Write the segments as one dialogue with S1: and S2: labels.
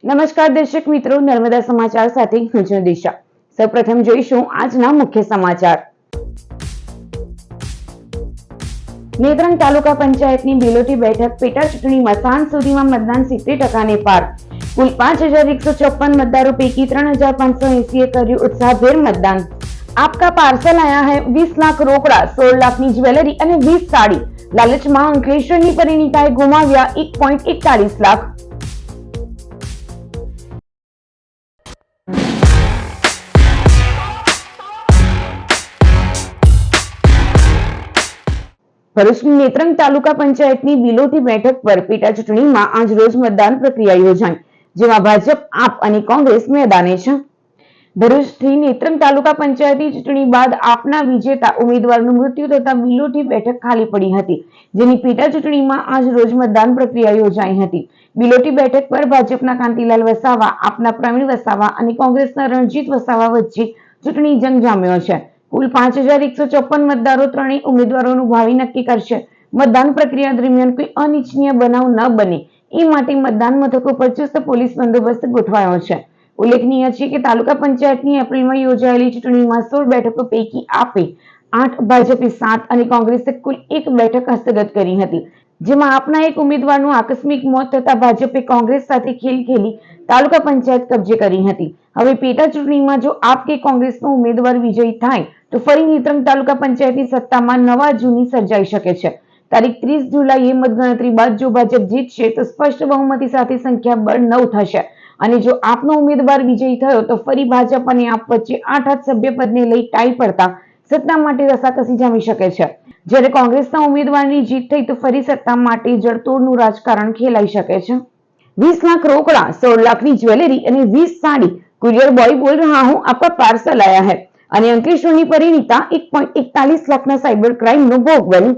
S1: નમસ્કાર દર્શક મિત્રો, નર્મદા સમાચાર સાથે હું છું દિશા। સૌપ્રથમ જોઈશું આજના મુખ્ય સમાચાર। નેત્રંગ તાલુકા પંચાયતની બિલોટી બેઠક પેટા ચૂંટણીમાં સાંજ સુધીમાં મતદાન 70% પાર। કુલ 5154 मतदारों पैकी 3580 કર્યું ઉત્સાહભેર મતદાન। आपका पार्सल आया है 20 लाख रोकड़ा, 16 लाखની જ્વેલરી અને 20 સાડી। લાલચમાં અંકલેશ્વરની પરિણીતાએ ગુમાવ્યા 1.41 લાખ। ભરૂચની નેત્રંગ તાલુકા પંચાયતની બિલોટી બેઠક પર પેટા ચૂંટણીમાં આજ રોજ મતદાન પ્રક્રિયા યોજાઈ, જેમાં ભાજપ, આપ અને કોંગ્રેસ મેદાને છે। ભરૂચથી નેત્રંગ તાલુકા પંચાયતની ચૂંટણી બાદ આપના વિજેતા ઉમેદવારનું મૃત્યુ થતા બિલોટી બેઠક ખાલી પડી હતી, જેની પેટા ચૂંટણીમાં આજ રોજ મતદાન પ્રક્રિયા યોજાઈ હતી। બિલોટી બેઠક પર ભાજપના કાંતિલાલ વસાવા, આપના પ્રવીણ વસાવા અને કોંગ્રેસના રણજીત વસાવા વચ્ચે ચૂંટણી જંગ જામ્યો છે। કુલ 5154 મતદારો ત્રણેય ઉમેદવારોનું ભાવિ નક્કી કરશે। મતદાન પ્રક્રિયા દરમિયાન કોઈ અનિચ્છનીય બનાવ ન બને એ માટે મતદાન મથકો પર ચુસ્ત પોલીસ બંદોબસ્ત ગોઠવાયો છે। ઉલ્લેખનીય છે કે તાલુકા પંચાયતની એપ્રિલમાં યોજાયેલી ચૂંટણીમાં 16 બેઠકો પૈકી આપે 8, ભાજપે 7 અને કોંગ્રેસે કુલ 1 બેઠક હસ્તગત કરી હતી, જેમાં આપના એક ઉમેદવારનું આકસ્મિક મોત થતા ભાજપે કોંગ્રેસ સાથે ખેલ ખેલી તાલુકા પંચાયત કબજે કરી હતી। હવે પેટા ચૂંટણીમાં જો આપ કે કોંગ્રેસનો ઉમેદવાર વિજયી થાય તો ફરી નેત્રંગ તાલુકા પંચાયતની સત્તામાં નવા જૂની સર્જાઈ શકે છે। તારીખ 30 જુલાઈએ મતગણતરી બાદ જો ભાજપ જીતશે તો સ્પષ્ટ બહુમતી સાથે સંખ્યાબળ 9 થશે અને જો આપનો ઉમેદવાર વિજયી થયો તો ફરી ભાજપ અને આપ વચ્ચે 8 સભ્ય પદને લઈ ટાઈ પડતા સત્તા માટે રસાકસી જામી શકે છે। જ્યારે કોંગ્રેસના ઉમેદવારની જીત થઈ તો ફરી સત્તા માટે જડતોડનું રાજકારણ ખેલાઈ શકે છે। 20 लाख रोकड़ा, 16 लाखની જ્વેલરી અને 20 સાડી। कुरियर बॉय बोल रहा हूं, आपका पार्सल आया है। અને અંકલેશ્વરની પરિણીતા 1.41 લાખના સાયબર ક્રાઇમનો ભોગ બની।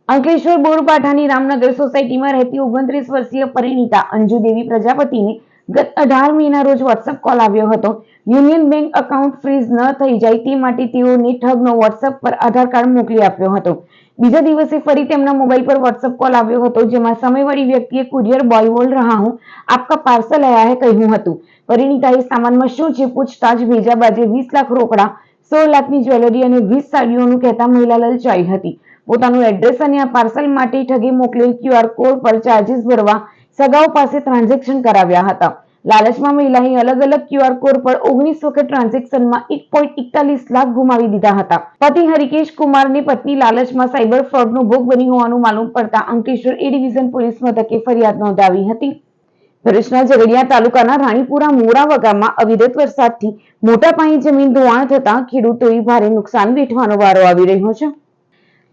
S1: અંકલેશ્વર બોરપાઠાની રામનગર સોસાયટીમાં રહેતી 29 વર્ષીય પરિણીતા અંજુ દેવી પ્રજાપતિને ગત 18 મેના રોજ વોટ્સએપ કોલ આવ્યો હતો। યુનિયન બેંક એકાઉન્ટ ફ્રીઝ ન થઈ જાય તે માટે તેઓને ઠગનો વોટ્સએપ પર આધાર કાર્ડ મોકલી આપ્યો હતો। બીજા દિવસે ફરી તેમના મોબાઈલ પર વોટ્સએપ કોલ આવ્યો હતો, જેમાં સામેવાળી વ્યક્તિએ કુરિયર બોય બોલ રહા હું, આપકા પાર્સલ આયા હે કહ્યું હતું। પરિણીતાએ સામાનમાં શું છે પૂછતાછ ભેજા બાજે 20 લાખ રોકડા, 16 લાખની જ્વેલરી અને 20 સાડીઓનું કહેતા મહિલા લલચાઈ હતી। પોતાનું એડ્રેસ અને આ પાર્સલ માટે ઠગે મોકલેલ QR કોડ પર ચાર્જીસ ભરવા સગાઓ પાસે ટ્રાન્ઝેક્શન કરાવ્યા હતા। લાલચમાં મહિલાએ અલગ અલગ QR કોડ પર 19 વખત ટ્રાન્ઝેક્શનમાં 1.41 લાખ ગુમાવી દીધા હતા। પતિ હરિકેશ કુમારની પત્ની લાલચમાં સાયબર ફ્રોડનો ભોગ બની હોવાનું માલુમ પડતા અંકલેશ્વર એ ડિવિઝન પોલીસ મથકે ફરિયાદ નોંધાવી હતી। ભરૂચના ઝઘડિયા તાલુકાના રાણીપુરા મોરાવા ગામમાં અવિરત વરસાદથી મોટા પાયે જમીન ધોવાણ થતા ખેડૂતોએ ભારે નુકસાન વેઠવાનો વારો આવી રહ્યો છે।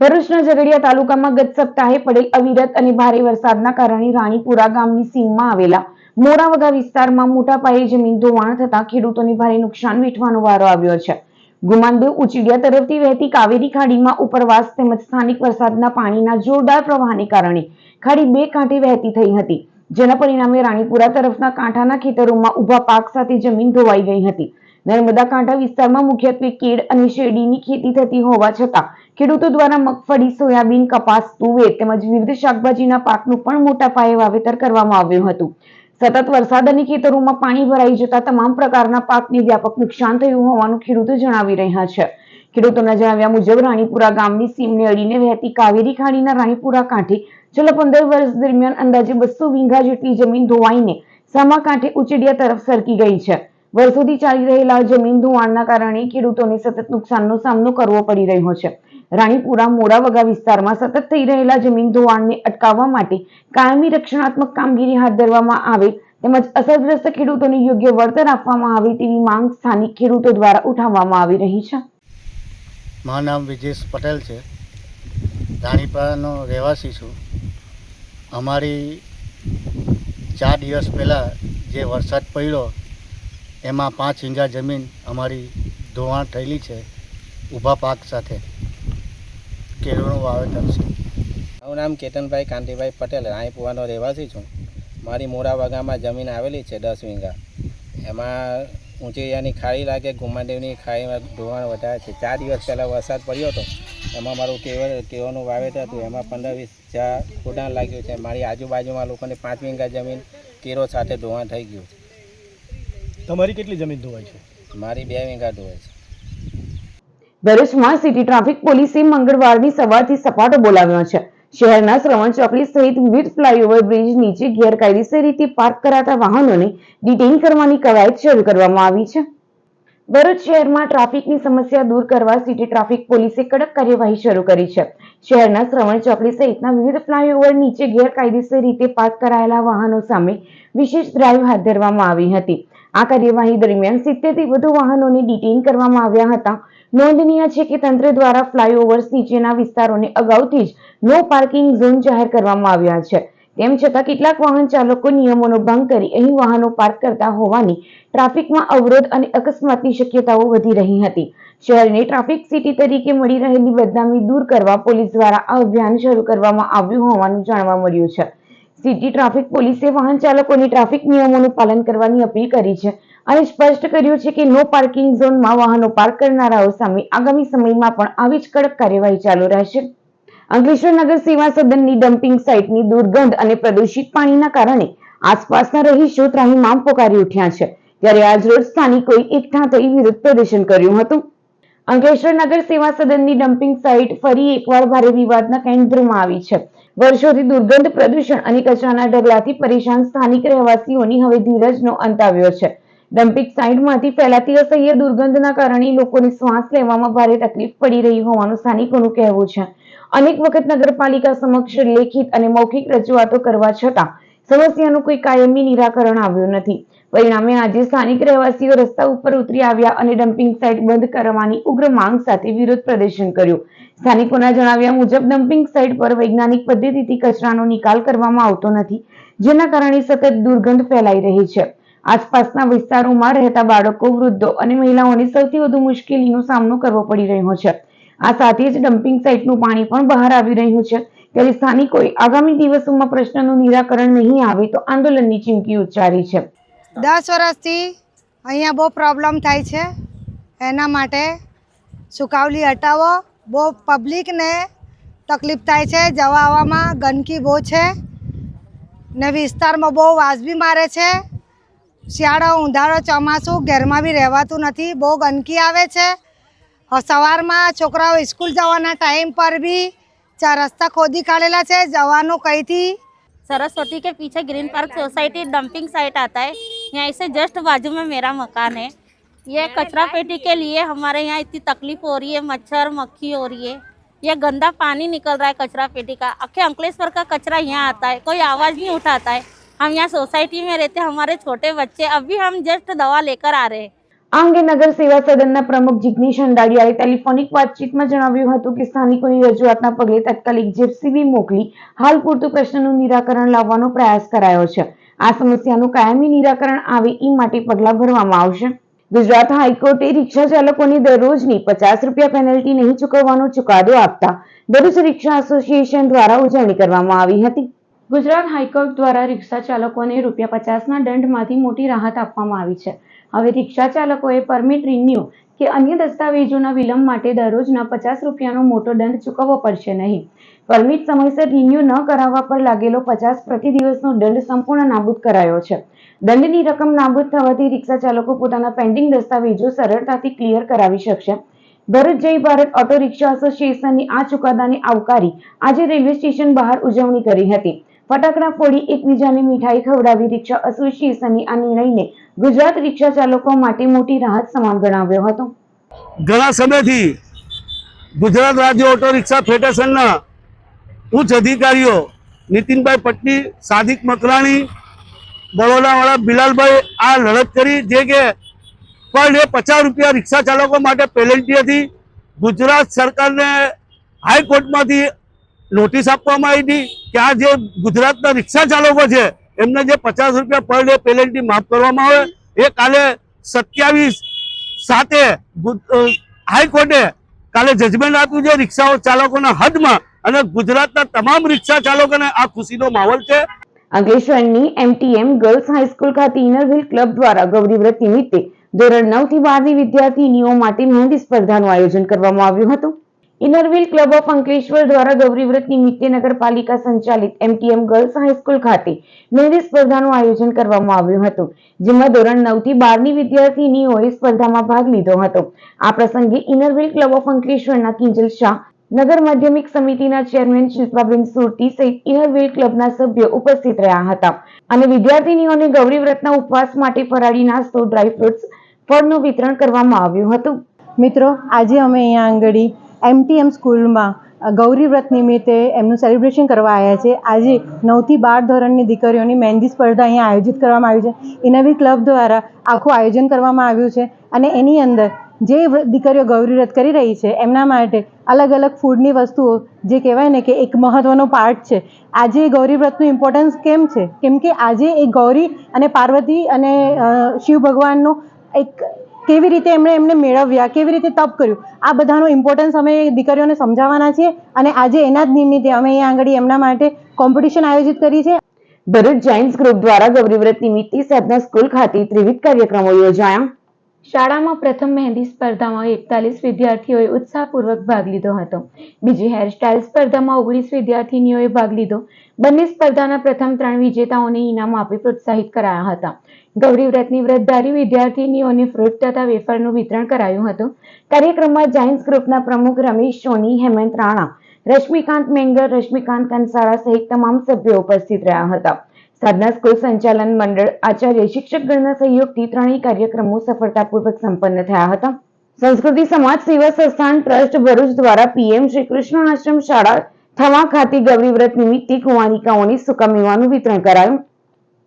S1: ભરૂચના ઝઘડિયા તાલુકામાં ગત સપ્તાહે પડેલ અવિરત અને ભારે વરસાદના કારણે રાણીપુરા ગામની સીમમાં આવેલા મોરાવગા વિસ્તારમાં મોટા પાયે જમીન ધોવાણ થતા ખેડૂતોને ભારે નુકસાન વેઠવાનો વારો આવ્યો છે। ગુમાનદેવ ઉચીડિયા તરફથી વહેતી કાવેરી ખાડીમાં ઉપરવાસ તેમજ સ્થાનિક વરસાદના પાણીના જોરદાર પ્રવાહને કારણે ખાડી બે કાંઠે વહેતી થઈ હતી, જેના પરિણામે રાણીપુરા તરફના કાંઠાના ખેતરોમાં ઊભા પાક સાથે જમીન ધોવાઈ ગઈ હતી। નર્મદા કાંઠા વિસ્તારમાં મુખ્યત્વે કેળ અને શેરડીની ખેતી થતી હોવા છતાં ખેડૂતો દ્વારા મગફળી, સોયાબીન, કપાસ, તુવેર તેમજ વિવિધ શાકભાજીના પાકનું પણ મોટા પાયે વાવેતર કરવામાં આવ્યું હતું। સતત વરસાદ અને ખેતરોમાં પાણી ભરાઈ જતા તમામ પ્રકારના પાકને વ્યાપક નુકસાન થયું હોવાનું ખેડૂતો જણાવી રહ્યા છે। ખેડૂતોના જણાવ્યા મુજબ રાણીપુરા ગામની સીમને અડીને વહેતી કાવેરી ખાડીના રાણીપુરા કાંઠે છેલ્લા 15 વર્ષ દરમિયાન અંદાજે 200 વીઘા જેટલી જમીન ધોવાઈને સામા કાંઠે ઉચેડિયા તરફ સરકી ગઈ છે। વર્ષોથી ચાલી રહેલા જમીન ધોવાણના કારણે ખેડૂતોને સતત નુકસાનનો સામનો કરવો પડી રહ્યો છે। રાણીપુરા મોરાવગા વિસ્તારમાં સતત થઈ રહેલા જમીન ધોવાણને અટકાવવા માટે કાયમી રક્ષણાત્મક કામગીરી હાથ ધરવામાં આવે તેમજ અસરગ્રસ્ત ખેડૂતોને યોગ્ય વળતર આપવામાં આવે તેવી માંગ સ્થાનિક ખેડૂતો દ્વારા ઉઠાવવામાં આવી રહી છે।
S2: મારું નામ વિજેશ પટેલ છે, રાણીપુરાનો રહેવાસી છું। અમારી 4 દિવસ પહેલાં જે વરસાદ પડ્યો એમાં 5 વીઘા જમીન અમારી ધોવાણ થયેલી છે, ઊભા પાક સાથે કેળનું વાવેતર છે।
S3: મારું નામ કેતનભાઈ કાંતિભાઈ પટેલ, રાણીપુરાનો રહેવાસી છું। મારી મોરાવાગામાં જમીન આવેલી છે 10 વીઘા, એમાં ઊંચેરિયાની ખાડી લાગે, ગુમાદેવની ખાડીમાં ધોવાણ વધારે છે। 4 દિવસ પહેલાં વરસાદ પડ્યો હતો, એમાં મારું કેળનું વાવેતર હતું, એમાં 15-20 ઝાડ ખોડાણ લાગ્યું છે। મારી આજુબાજુમાં લોકોને 5 વીઘા જમીન કેરો સાથે ધોવાણ થઈ ગયું છે।
S4: તમારી કેટલી જમીન ધોવાઈ છે?
S3: મારી 2 વીઘા ધોવાય છે.
S1: ભરૂચમાં સિટી ટ્રાફિક પોલીસે મંગળવારની સવારથી સપાટો બોલાવ્યો છે. શહેરના શ્રવણ ચોકડી સહિત વિવિધ ફ્લાયઓવર બ્રિજ નીચે ગેરકાયદેસર રીતે પાર્ક કરાતા વાહનોને ડિટેઇન કરવાની કવાયત શરૂ કરવામાં આવી છે. ભરૂચ શહેરમાં ટ્રાફિકની સમસ્યા દૂર કરવા સિટી ટ્રાફિક પોલીસે કડક કાર્યવાહી શરૂ કરી છે. શહેરના શ્રવણ ચોકડી સહિતના વિવિધ ફ્લાયઓવર નીચે ગેરકાયદેસર રીતે પાર્ક કરાયેલા વાહનો સામે વિશેષ ડ્રાઈવ હાથ ધરવામાં આવી હતી. આ કાર્યવાહી દરમિયાન 70 થી વધુ વાહનોને ડિટેઇન કરવામાં આવ્યા હતા. નોંધનીય છે કે તંત્ર દ્વારા ફ્લાયઓવર્સ નીચેના વિસ્તારોને અગાઉથી જ નો પાર્કિંગ ઝોન જાહેર કરવામાં આવ્યા છે. તેમ છતાં કેટલાક વાહન ચાલકો નિયમોનો ભંગ કરી અહીં વાહનો પાર્ક કરતા હોવાની ટ્રાફિકમાં અવરોધ અને અકસ્માતની શક્યતાઓ વધી રહી હતી. શહેરને ટ્રાફિક સિટી તરીકે મળી રહેલી બદનામી દૂર કરવા પોલીસ દ્વારા આ અભિયાન શરૂ કરવામાં આવ્યું હોવાનું જાણવા મળ્યું છે. સિટી ટ્રાફિક પોલીસે વાહન ચાલકોને ટ્રાફિક નિયમોનું પાલન કરવાની અપીલ કરી છે અને સ્પષ્ટ કર્યું છે કે નો પાર્કિંગ ઝોનમાં વાહનો પાર્ક કરનારાઓ સામે આગામી સમયમાં પણ આવી જ કડક કાર્યવાહી ચાલુ રહેશે. અંકલેશ્વર નગર સેવા સદનની ડમ્પિંગ સાઇટની દુર્ગંધ અને પ્રદૂષિત પાણીના કારણે આસપાસના રહીશો ત્રાહિમામ પોકારી ઉઠ્યા છે. ત્યારે આજરોજ સ્થાનિકોએ એકઠા થઈ વિરોધ પ્રદર્શન કર્યું હતું. અંકલેશ્વર નગર સેવા સદનની ડમ્પિંગ સાઇટ ફરી એકવાર ભારે વિવાદના કેન્દ્રમાં આવી છે. વર્ષોથી દુર્ગંધ, પ્રદૂષણ અને કચરાના ઢગલાથી પરેશાન સ્થાનિક રહેવાસીઓની હવે ધીરજનો અંત આવ્યો છે. ડમ્પિંગ સાઇટમાંથી ફેલાતી અસહ્ય દુર્ગંધના કારણે લોકોને શ્વાસ લેવામાં ભારે તકલીફ પડી રહી હોવાનું સ્થાનિકોનું કહેવું છે. અનેક વખત નગરપાલિકા સમક્ષ લેખિત અને મૌખિક રજૂઆતો કરવા છતાં સમસ્યાનું કોઈ કાયમી નિરાકરણ આવ્યું નથી. પરિણામે આજે સ્થાનિક રહેવાસીઓ રસ્તા ઉપર ઉતરી આવ્યા અને ડમ્પિંગ સાઇટ બંધ કરવાની ઉગ્ર માંગ સાથે વિરોધ પ્રદર્શન કર્યું. સ્થાનિકોના જણાવ્યા મુજબ ડમ્પિંગ સાઇટ પર વૈજ્ઞાનિક પદ્ધતિથી કચરાનો નિકાલ કરવામાં આવતો નથી, જેના કારણે સતત દુર્ગંધ ફેલાઈ રહી છે. આસપાસના વિસ્તારોમાં રહેતા બાળકો, વૃદ્ધો અને મહિલાઓને સૌથી વધુ મુશ્કેલીનો સામનો કરવો પડી રહ્યો છે. આ સાથે જ ડમ્પિંગ સાઇટનું પાણી પણ બહાર આવી રહ્યું છે. ત્યારે સ્થાનિકોએ આગામી દિવસોમાં પ્રશ્નનું નિરાકરણ નહીં આવે તો આંદોલનની ચીમકી ઉચ્ચારી છે.
S5: 10 વર્ષથી અહીંયા બહુ પ્રોબ્લેમ થાય છે. એના માટે સુકાવલી હટાવો. બહુ પબ્લિકને તકલીફ થાય છે. જવા આવવામાં ગંદકી બહુ છે ને વિસ્તારમાં બહુ વાસ બી મારે છે. શિયાળો, ઉનાળો, ચોમાસું ઘરમાં બી રહેવાતું નથી. બહુ ગંદકી આવે છે. સવારમાં છોકરાઓ સ્કૂલ જવાના ટાઈમ પર બી રસ્તા ખોદી કાઢેલા છે. જવાનું કઈથી
S6: सरस्वती के पीछे green park society dumping site आता है. यहाँ से जस्ट बाजू में मेरा मकान है. ये कचरा पेटी के लिए हमारे यहाँ इतनी तकलीफ हो रही है. मच्छर मक्खी हो रही है. ये गंदा पानी निकल रहा है कचरा पेटी का. आखे अंकलेश्वर का कचरा यहाँ आता है, कोई आवाज़ नहीं उठाता है. हम यहाँ सोसाइटी में रहते हैं, हमारे छोटे बच्चे, अभी हम जस्ट दवा लेकर आ रहे हैं.
S1: આ અંગે નગર સેવા સદનના પ્રમુખ જિગ્નેશ અંડાડિયાએ ટેલિફોનિક વાતચીતમાં જણાવ્યું હતું કે સ્થાનિકોની રજૂઆતના પગલે તાત્કાલિક જેસીબી મોકલી હાલ પૂરતું પ્રશ્નનું નિરાકરણ લાવવાનો પ્રયાસ કરાયો છે. આ સમસ્યાનું કાયમી નિરાકરણ આવે એ માટે પગલાં ભરવામાં આવશે. ગુજરાત હાઈકોર્ટે રિક્ષા ચાલકોને દરરોજની 50 રૂપિયા પેનલ્ટી નહીં ચૂકવવાનો ચુકાદો આપતા ભરૂચ રિક્ષા એસોસિએશન દ્વારા ઉજવણી કરવામાં આવી હતી. ગુજરાત હાઈકોર્ટ દ્વારા રિક્ષા ચાલકોને ₹50ના દંડમાંથી મોટી રાહત આપવામાં આવી છે. હવે રિક્ષા ચાલકોએ પરમિટ રિન્યુ કે અન્ય દસ્તાવેજોના વિલંબ માટે દરરોજના 50 રૂપિયાનો મોટો દંડ ચૂકવવો પડશે નહીં. પરમિટ સમયસર રિન્યુ ન કરાવવા પર લાગેલો 50 પ્રતિ દિવસનો દંડ સંપૂર્ણ નાબૂદ કરાયો છે. દંડની રકમ નાબૂદ થવાથી રિક્ષા ચાલકો પોતાના પેન્ડિંગ દસ્તાવેજો સરળતાથી ક્લિયર કરાવી શકશે. ભરૂચ જય ભારત ઓટો રિક્ષા એસોસિએશનની આ ચુકાદાને આવકારી આજે રેલવે સ્ટેશન બહાર ઉજવણી કરી હતી. ફટાકડા ફોડી એકબીજાને મીઠાઈ ખવડાવી રિક્ષા એસોસિએશનની આ નિર્ણયને ગુજરાત રિક્ષા ચાલકો માટે મોટી રાહત સમાન ગણાવ્યો હતો.
S7: ઘણા સમયથી ગુજરાત રાજ્ય ઓટો રિક્ષા ફેડરેશનના ઉચ્ચ અધિકારીઓ નીતિનભાઈ પટની, સાદિક મકરાણી, બરોડાવાળા બિલાલભાઈ આ લડત કરી જે કે પર ડે 50 રૂપિયા રિક્ષા ચાલકો માટે પેનલ્ટી હતી. ગુજરાત સરકારને હાઈકોર્ટમાંથી નોટિસ આપવામાં આવી હતી કે આ જે ગુજરાતના રિક્ષા ચાલકો છે એમને જે 50 રૂપિયા પર ડે પેનલ્ટી માફ કરવામાં આવે. એ કાલે 27/7 હાઈકોર્ટે કાલે જજમેન્ટ આપ્યું છે રિક્ષા ચાલકોના હદમાં અને ગુજરાતના તમામ રિક્ષા ચાલકોને આ ખુશીનો માહોલ છે.
S1: અંકલેશ્વરની MTM ગર્લ્સ હાઈસ્કૂલ ખાતે ઇનર વ્હીલ ક્લબ દ્વારા ગૌરી વ્રત નિમિત્તે ધોરણ 9 થી 12ની વિદ્યાર્થીનીઓ માટે મહેંદી સ્પર્ધાનું આયોજન કરવામાં આવ્યું હતું. ઇનરવ્હીલ ક્લબ ઓફ અંકલેશ્વર દ્વારા ગૌરી વ્રત નિમિત્તે નગરપાલિકા સંચાલિત MTM ગર્લ્સ હાઈસ્કૂલ ખાતે મહેંદી સ્પર્ધાનું આયોજન કરવામાં આવ્યું હતું, જેમાં ધોરણ 9 થી 12 ની વિદ્યાર્થીનીઓએ સ્પર્ધામાં ભાગ લીધો હતો. આ પ્રસંગે ઇનરવ્હીલ ક્લબ ઓફ અંકલેશ્વરના કિંજલ શાહ, નગર માધ્યમિક સમિતિના ચેરમેન શિલ્પાબેન સુરતી સહિત ઇનરવ્હીલ ક્લબના સભ્યો ઉપસ્થિત રહ્યા હતા અને વિદ્યાર્થીનીઓને ગૌરી વ્રતના ઉપવાસ માટે ફરાળી નાસ્તો, ડ્રાયફ્રૂટ્સ, ફળનું વિતરણ કરવામાં આવ્યું હતું.
S4: મિત્રો, આજે અમે અહીંયા આંગળી MTM સ્કૂલમાં ગૌરી વ્રત નિમિત્તે એમનું સેલિબ્રેશન કરવા આવ્યા છે. આજે 9 થી 12 ધોરણની દીકરીઓની મહેંદી સ્પર્ધા અહીંયા આયોજિત કરવામાં આવી છે. ઇનરવ્હીલ ક્લબ દ્વારા આખું આયોજન કરવામાં આવ્યું છે અને એની અંદર જે દીકરીઓ ગૌરી વ્રત કરી રહી છે એમના માટે અલગ અલગ ફૂડની વસ્તુઓ, જે કહેવાય ને કે એક મહત્વનો પાર્ટ છે. આજે ગૌરી વ્રતનું ઇમ્પોર્ટન્સ કેમ છે? કેમ કે આજે એ ગૌરી અને પાર્વતી અને શિવ ભગવાનનું એક કેવી રીતે એમને મેળવ્યા, કેવી રીતે તપ કર્યું, આ બધાનો ઇમ્પોર્ટન્સ અમે દીકરીઓને સમજાવવાના છીએ અને આજે એના જ નિમિત્તે અમે અહીંયા આગળ એમના માટે કોમ્પિટિશન આયોજિત કરી છે.
S1: ભરૂચ જાયન્ટ્સ ગ્રુપ દ્વારા ગૌરી વ્રત નિમિત્તે સાધના સ્કૂલ ખાતે ત્રિવિધ કાર્યક્રમો યોજાયા.
S8: શાળામાં પ્રથમ મહેંદી સ્પર્ધામાં 41 વિદ્યાર્થીઓએ ઉત્સાહપૂર્વક ભાગ લીધો હતો. બીજી હેરસ્ટાઇલ સ્પર્ધામાં 19 વિદ્યાર્થીનીઓએ ભાગ લીધો. બંને સ્પર્ધાના પ્રથમ 3 વિજેતાઓને ઇનામ આપી પ્રોત્સાહિત કરાયા હતા. ગૌરી વ્રતની વ્રતધારી વિદ્યાર્થીનીઓને ફ્રૂટ તથા વેફરનું વિતરણ કરાયું હતું. કાર્યક્રમમાં જાયન્ટ્સ ગ્રુપના પ્રમુખ રમેશ સોની, હેમંત રાણા, રશ્મિકાંત મેંગર, રશ્મિકાંત કંસાળા સહિત તમામ સભ્યો ઉપસ્થિત રહ્યા હતા. સાધના સ્કૂલ સંચાલન મંડળ, આચાર્ય, શિક્ષકગણના સહયોગથી ત્રણેય કાર્યક્રમો સફળતાપૂર્વક સંપન્ન થયા હતા. સંસ્કૃતિ સમાજ સેવા સંસ્થાન ટ્રસ્ટ ભરૂચ દ્વારા PM શ્રી કૃષ્ણ આશ્રમ શાળા થવા ખાતે ગૌરી વ્રત નિમિત્તે કુંવારિકાઓને સૂકા મેવાનું વિતરણ કરાયું.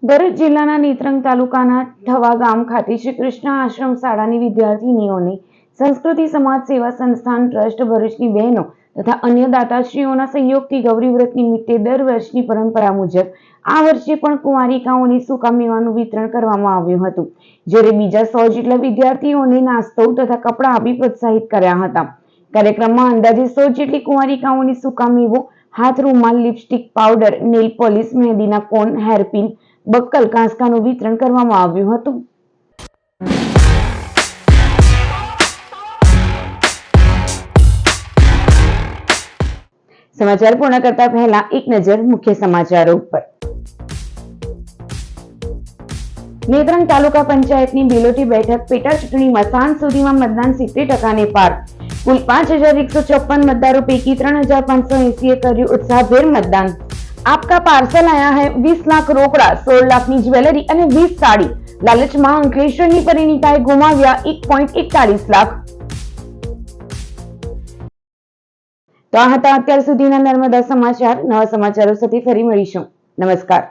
S8: ભરૂચ જિલ્લાના નેત્રંગ તાલુકાના થવા ગામ ખાતે શ્રી કૃષ્ણ આશ્રમ શાળાની વિદ્યાર્થીનીઓને સંસ્કૃતિ સમાજ સેવા સંસ્થાન ટ્રસ્ટ ભરૂચની બહેનો તથા અન્ય દાતાશ્રીઓના સહયોગથી ગૌરી વ્રત નિમિત્તે દર વર્ષની પરંપરા મુજબ આ વર્ષે પણ કુંવારિકાઓને સૂકા મેવાનું વિતરણ કરવામાં આવ્યું હતું, જ્યારે બીજા 100 જેટલા વિદ્યાર્થીઓને નાસ્તો તથા કપડાં આપી પ્રોત્સાહિત કર્યા હતા. કાર્યક્રમમાં અંદાજે 100 જેટલી કુંવારિકાઓને સૂકા મેવો, હાથ રૂમાલ, લિપસ્ટિક, પાવડર, નેલ પોલિશ, મહેંદીના કોન, હેરપિન, બક્કલ, કાંસકાનું વિતરણ કરવામાં આવ્યું હતું. સમાચાર પૂર્ણ કરતા પહેલા એક નજર મુખ્ય સમાચારો ઉપર. નેત્રંગ તાલુકા પંચાયતની બિલોટી બેઠક પેટા ચૂંટણીમાં સાંજ સુધીમાં મતદાન 70% પાર. કુલ 5154 મતદારો પૈકી 3580 એ કર્યું ઉત્સાહભેર મતદાન. आपका पार्सल आया है 20 लाख रोकड़ा, 16 लाखની જ્વેલરી અને 20 સાડી. લાલચમાં અંકલેશ્વરની પરિણીતાએ ગુમાવ્યા 1.41 લાખ. તો આ હતા અત્યાર સુધીના નર્મદા સમાચાર. નવા સમાચારો સાથે ફરી મળીશું. નમસ્કાર.